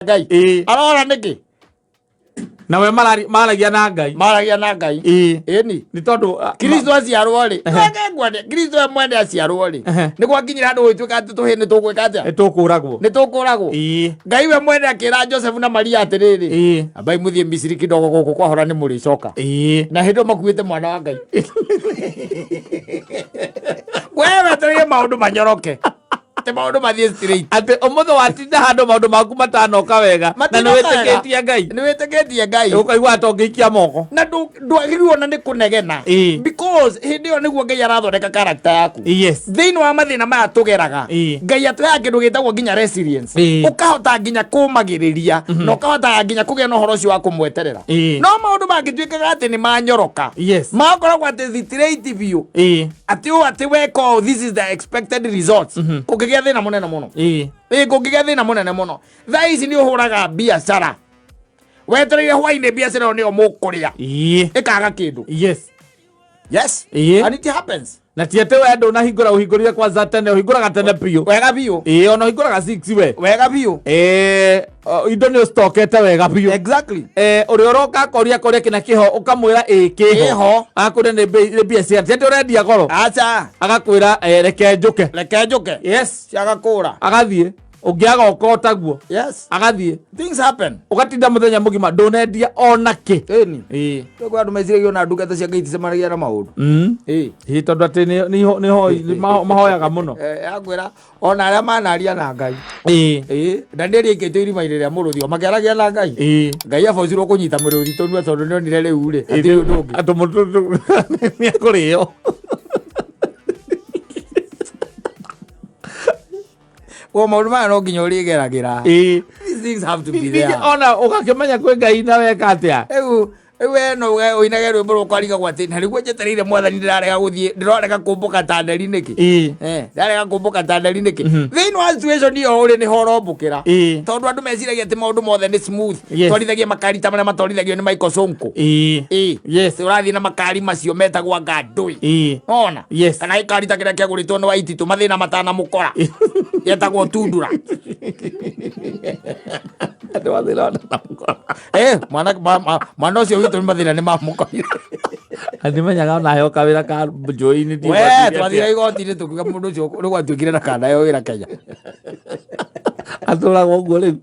Ngai arora niki nawe maragia na Ngai eni ni tondu Kristo aciarwo ri ngwende Kristo mwende aciarwo ri ni gwakinyira andu gwituika ati tuhini tukwika atia nitukuragwo Ngai we mwende akira Joseph na Maria atiriri abai muthie Misiri kidogo guku kwahora ni muricoka na hindo makuite mwana wa Ngai wewe tuye maundu manyoroke te maundu mathie straight ate omotho watinda handu maundu maku matanoka wega na ni witegetie Ngai ukaigua atongikia moko na ndwagirwo na ni kunegena because hindi yo niguo Ngai arathondeka character yaku thiini wa mathina maya tugeraga Ngai atuhe kindu gitagwo nginya resilience ukahota nginya kumagiriria na ukahota nginya kugia na uhoro ucio wa kumweterera no maundu mangituikaga ati ni manyoroka makoragwo ati straight view ati weko this is the expected results kugigia thina munene muno kugigia thina munene muno thaa ici ni uhuraga biashara wetereire hwaine biashara ni o mukuria ikaga kindu and it happens na tiete wendo unahingura uhingurire kwanza tene uhinguraga tene piu wega piu ona uhinguraga 6 we wega piu indo ni stokete wega piu exactly uri uroka koria kina kiho ukamwira kiho akure ni biashara tiete urendia goro acha agakwira reke njuke agakura agathie ungiaga okota guo agathie things happen ugatinda muthenya mugima ndunendia ona ki kwa andu meciragia na nduka ta cia Ngai ticemanagia na maundu tondu ati ni mahoyaga muno akwira ona aria manaria na Ngai na nderi ikite irima-ini ria muruthio makiaragia na Ngai Ngai abocirwo kunyita muruthi tondu tondu nionire riu ri ati ndungi atu ni akurio o maundu maya no nginya urigeragira these things have to be there ona ugakimenya kwi Ngai na weka atia we no uinage rwimbo rukwariga gwati na riguo njetereire mwathani ndirarega guthie ndirorega kumbuka tanderi niki ndirarega kumbuka tanderi niki thiini wa situation iyo uri ni horombukira tondu andu meciragia ati maundu mothe ni smooth twarithagia makari ta maria matwarithagio ni Michael Sonko urathie na makari macio metagwa ngandui ona kana ikari ta kiria kiaguritwo ni Waititu mathina matana mukora yetagwo tundura mwana ucio witu mathina ni mamukoire andimenyaga ona heo kawira ka njoi-ini twathira igoti-ini tukiuga mundu ucio ni gwatuikire na kana yo wira Kenya aturaga uguo riu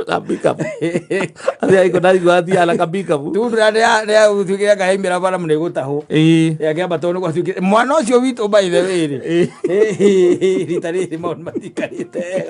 kabikabu athia iko ndaigua athia ala kabikabu tundura ria utuikire ngaimira bara mune gutahu yakiamba tondu gwatuikire mwana ucio witu by the way rita riri maundu matikarite